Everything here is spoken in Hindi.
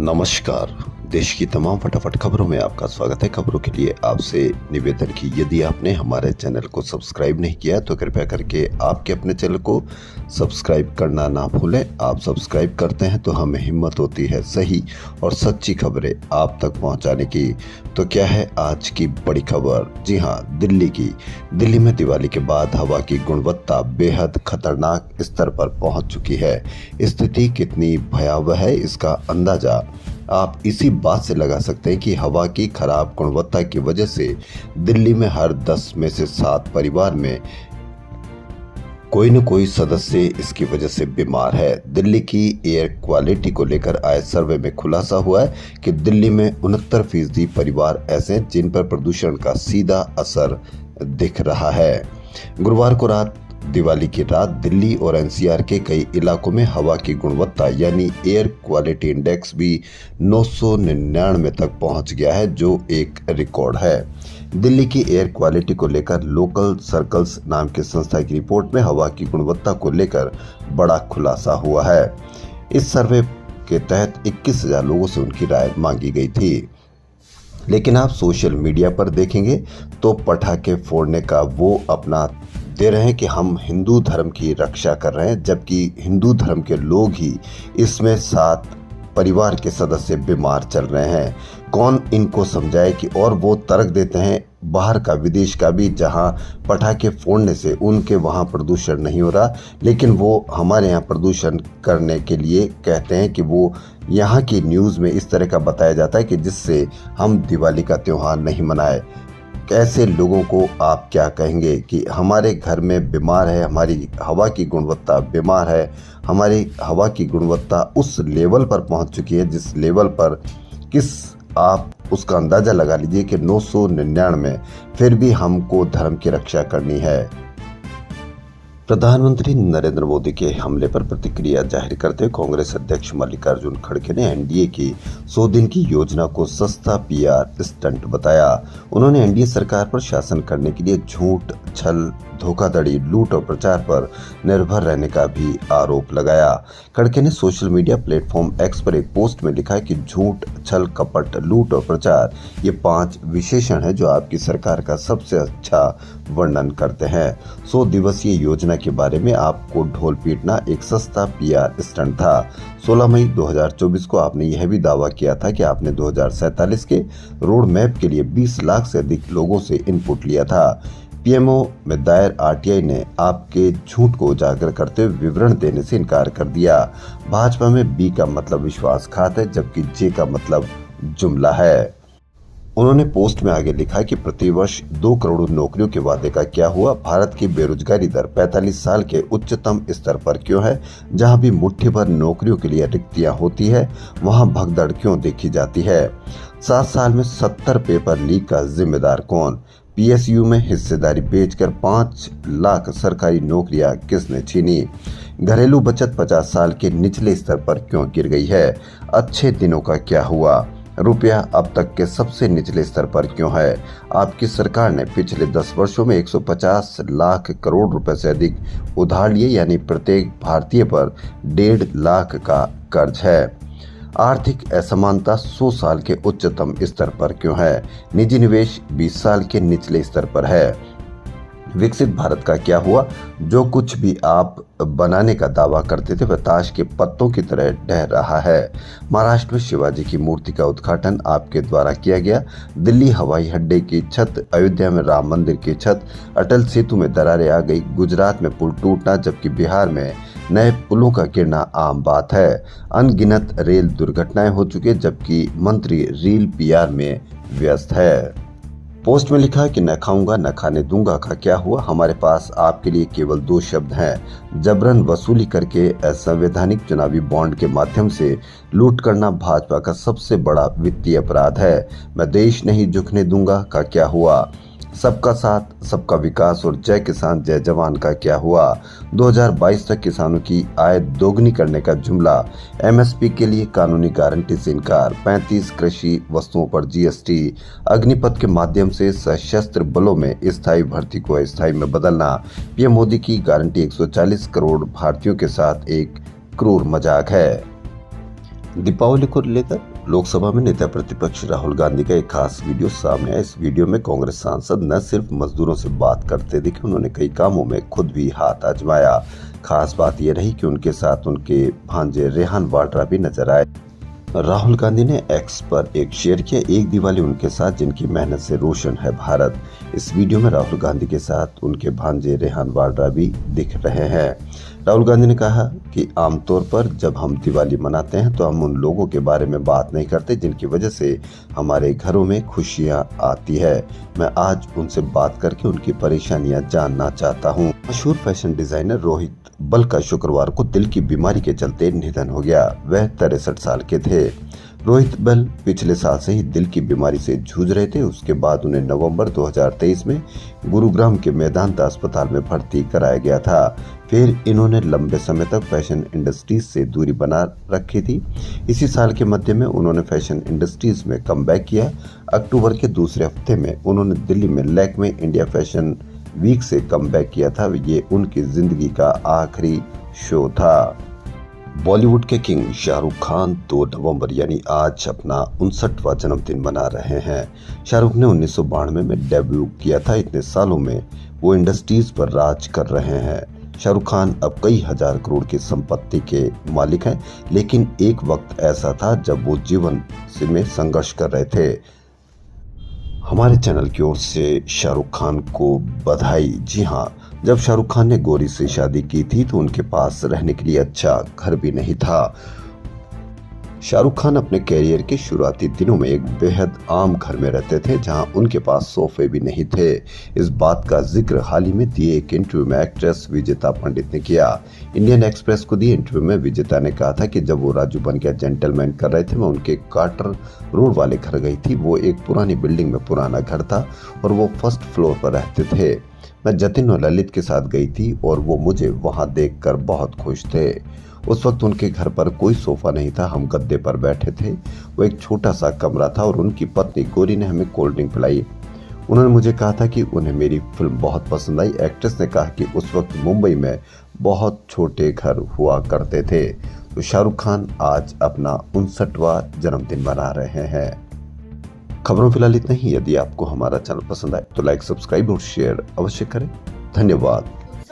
नमस्कार। देश की तमाम फटाफट खबरों में आपका स्वागत है। खबरों के लिए आपसे निवेदन की यदि आपने हमारे चैनल को सब्सक्राइब नहीं किया तो कृपया करके आपके अपने चैनल को सब्सक्राइब करना ना भूलें। आप सब्सक्राइब करते हैं तो हमें हिम्मत होती है सही और सच्ची खबरें आप तक पहुंचाने की। तो क्या है आज की बड़ी खबर? जी हाँ, दिल्ली में दिवाली के बाद हवा की गुणवत्ता बेहद खतरनाक स्तर पर पहुंच चुकी है। स्थिति कितनी भयावह है इसका अंदाजा आप इसी बात से लगा सकते हैं कि हवा की खराब गुणवत्ता की वजह से दिल्ली में हर 10 में से 7 परिवार में कोई न कोई सदस्य इसकी वजह से बीमार है। दिल्ली की एयर क्वालिटी को लेकर आए सर्वे में खुलासा हुआ है कि दिल्ली में 69% परिवार ऐसे हैं जिन पर प्रदूषण का सीधा असर दिख रहा है। गुरुवार को दिवाली की रात दिल्ली और एनसीआर के कई इलाकों में हवा की गुणवत्ता यानी एयर क्वालिटी इंडेक्स भी 999 तक पहुंच गया है, जो एक रिकॉर्ड है। दिल्ली की एयर क्वालिटी को लेकर लोकल सर्कल्स नाम की संस्था की रिपोर्ट में हवा की गुणवत्ता को लेकर बड़ा खुलासा हुआ है। इस सर्वे के तहत 21,000 लोगों से उनकी राय मांगी गई थी, लेकिन आप सोशल मीडिया पर देखेंगे तो पटाखे फोड़ने का वो अपना दे रहे हैं कि हम हिंदू धर्म की रक्षा कर रहे हैं, जबकि हिंदू धर्म के लोग ही इसमें 7 परिवार के सदस्य बीमार चल रहे हैं। कौन इनको समझाए कि और वो तर्क देते हैं बाहर का, विदेश का भी, जहां पटाखे फोड़ने से उनके वहां प्रदूषण नहीं हो रहा, लेकिन वो हमारे यहाँ प्रदूषण करने के लिए कहते हैं कि वो यहाँ की न्यूज़ में इस तरह का बताया जाता है कि जिससे हम दिवाली का त्यौहार नहीं मनाए। ऐसे लोगों को आप क्या कहेंगे कि हमारे घर में बीमार है, हमारी हवा की गुणवत्ता बीमार है, हमारी हवा की गुणवत्ता उस लेवल पर पहुंच चुकी है जिस लेवल पर आप उसका अंदाज़ा लगा लीजिए कि 999, फिर भी हमको धर्म की रक्षा करनी है। प्रधानमंत्री नरेंद्र मोदी के हमले पर प्रतिक्रिया जाहिर करते कांग्रेस अध्यक्ष मल्लिकार्जुन खड़गे ने एनडीए की 100 दिन की योजना को सस्ता पीआर स्टंट बताया। उन्होंने एनडीए सरकार पर शासन करने के लिए झूठ, छल, धोखाधड़ी, लूट और प्रचार पर निर्भर रहने का भी आरोप लगाया। खड़गे ने सोशल मीडिया प्लेटफॉर्म एक्स पर एक पोस्ट में लिखा कि झूठ, छल, कपट, लूट और प्रचार ये 5 विशेषण है जो आपकी सरकार का सबसे अच्छा वर्णन करते हैं। 100 दिवसीय योजना के बारे में आपको ढोल पीटना एक सस्ता पीआर स्टंट था। 16 मई 2024 को आपने यह भी दावा किया था कि आपने 2047 के रोड मैप के लिए 20 लाख से अधिक लोगों से इनपुट लिया था। पीएमओ में दायर आरटीआई ने आपके झूठ को उजागर करते हुए विवरण देने से इनकार कर दिया। भाजपा में बी का मतलब विश्वासघात है, जबकि जे का मतलब जुमला है। उन्होंने पोस्ट में आगे लिखा कि प्रतिवर्ष 2 करोड़ नौकरियों के वादे का क्या हुआ? भारत की बेरोजगारी दर 45 साल के उच्चतम स्तर पर क्यों है? जहां भी मुट्ठी भर नौकरियों के लिए रिक्तियां होती है वहां भगदड़ क्यों देखी जाती है? 7 साल में 70 पेपर लीक का जिम्मेदार कौन? पीएसयू में हिस्सेदारी बेचकर 5 लाख सरकारी नौकरियां किसने छीनी? घरेलू बचत 50 साल के निचले स्तर पर क्यों गिर गई है? अच्छे दिनों का क्या हुआ? रुपया अब तक के सबसे निचले स्तर पर क्यों है? आपकी सरकार ने पिछले 10 वर्षों में 150 लाख करोड़ रुपए से अधिक उधार लिए, यानी प्रत्येक भारतीय पर 1.5 लाख का कर्ज है। आर्थिक असमानता 100 साल के उच्चतम स्तर पर क्यों है? निजी निवेश 20 साल के निचले स्तर पर है। विकसित भारत का क्या हुआ? जो कुछ भी आप बनाने का दावा करते थे वह ताश के पत्तों की तरह ढह रहा है। महाराष्ट्र में शिवाजी की मूर्ति का उद्घाटन आपके द्वारा किया गया। दिल्ली हवाई अड्डे की छत, अयोध्या में राम मंदिर की छत, अटल सेतु में दरारें आ गई, गुजरात में पुल टूटना, जबकि बिहार में नए पुलों का गिरना आम बात है। अनगिनत रेल दुर्घटनाएं हो चुकी, जबकि मंत्री रील पीआर में व्यस्त है। पोस्ट में लिखा कि न खाऊंगा न खाने दूंगा का क्या हुआ? हमारे पास आपके लिए केवल 2 शब्द हैं। जबरन वसूली करके असंवैधानिक चुनावी बॉन्ड के माध्यम से लूट करना भाजपा का सबसे बड़ा वित्तीय अपराध है। मैं देश नहीं झुकने दूंगा का क्या हुआ? सबका साथ, सबका विकास और जय किसान जय जवान का क्या हुआ? 2022 तक किसानों की आय दोगुनी करने का जुमला। एमएसपी के लिए कानूनी गारंटी से इनकार। 35 कृषि वस्तुओं पर जीएसटी। अग्निपथ के माध्यम से सशस्त्र बलों में स्थायी भर्ती को अस्थायी में बदलना। पीएम मोदी की गारंटी 140 करोड़ भारतीयों के साथ एक क्रूर मजाक है। दीपावली को लेकर लोकसभा में नेता प्रतिपक्ष राहुल गांधी का एक खास वीडियो सामने आया। इस वीडियो में कांग्रेस सांसद न सिर्फ मजदूरों से बात करते दिखे, उन्होंने कई कामों में खुद भी हाथ आजमाया। खास बात यह रही कि उनके साथ उनके भांजे रेहान वाड्रा भी नजर आए। राहुल गांधी ने एक्स पर एक शेयर किया, एक दिवाली उनके साथ जिनकी मेहनत से रोशन है भारत। इस वीडियो में राहुल गांधी के साथ उनके भांजे रेहान वाड्रा भी दिख रहे हैं। राहुल गांधी ने कहा कि आमतौर पर जब हम दिवाली मनाते हैं तो हम उन लोगों के बारे में बात नहीं करते जिनकी वजह से हमारे घरों में खुशियां आती है। मैं आज उनसे बात करके उनकी परेशानियां जानना चाहता हूं। मशहूर फैशन डिजाइनर रोहित बल का शुक्रवार को दिल की बीमारी के चलते निधन हो गया। वह 63 साल के थे। रोहित बल पिछले साल से ही दिल की बीमारी से जूझ रहे थे। उसके बाद उन्हें नवंबर 2023 में गुरुग्राम के मेदांता अस्पताल में भर्ती कराया गया था। फिर इन्होंने लंबे समय तक फैशन इंडस्ट्रीज से दूरी बना रखी थी। इसी साल के मध्य में उन्होंने फैशन इंडस्ट्रीज में कमबैक किया। अक्टूबर के दूसरे हफ्ते में उन्होंने दिल्ली में लैक्मे इंडिया फैशन वीक से कमबैक किया था। ये उनकी जिंदगी का आखिरी शो था। बॉलीवुड के किंग शाहरुख खान 2 नवंबर यानी आज अपना 59वां जन्मदिन मना रहे हैं। शाहरुख ने 1992 में डेब्यू किया था। इतने सालों में वो इंडस्ट्रीज पर राज कर रहे हैं। शाहरुख खान अब कई हजार करोड़ की संपत्ति के मालिक हैं, लेकिन एक वक्त ऐसा था जब वो जीवन में संघर्ष कर रहे थे। हमारे चैनल की ओर से शाहरुख खान को बधाई। जी हाँ, जब शाहरुख खान ने गौरी से शादी की थी तो उनके पास रहने के लिए अच्छा घर भी नहीं था। शाहरुख खान अपने कैरियर के शुरुआती दिनों में एक बेहद आम घर में रहते थे जहां उनके पास सोफे भी नहीं थे। इस बात का जिक्र हाल ही में दिए एक इंटरव्यू में एक्ट्रेस विजेता पंडित ने किया। इंडियन एक्सप्रेस को दिए इंटरव्यू में विजेता ने कहा था कि जब वो राजू बन गया जेंटलमैन कर रहे थे, मैं उनके कार्टर रोड वाले घर गई थी। वो एक पुरानी बिल्डिंग में पुराना घर था और वो फर्स्ट फ्लोर पर रहते थे। मैं जतिन और ललित के साथ गई थी और वो मुझे वहां देखकर बहुत खुश थे। उस वक्त उनके घर पर कोई सोफा नहीं था, हम गद्दे पर बैठे थे। वो एक छोटा सा कमरा था और उनकी पत्नी गौरी ने हमें कोल्ड ड्रिंक पिलाई। उन्होंने मुझे कहा था कि उन्हें मेरी फिल्म बहुत पसंद आई। एक्ट्रेस ने कहा कि उस वक्त मुंबई में बहुत छोटे घर हुआ करते थे। तो शाहरुख खान आज अपना 59वां जन्मदिन मना रहे हैं। खबरों फिलहाल इतना ही। यदि आपको हमारा चैनल पसंद आए तो लाइक, सब्सक्राइब और शेयर अवश्य करें। धन्यवाद।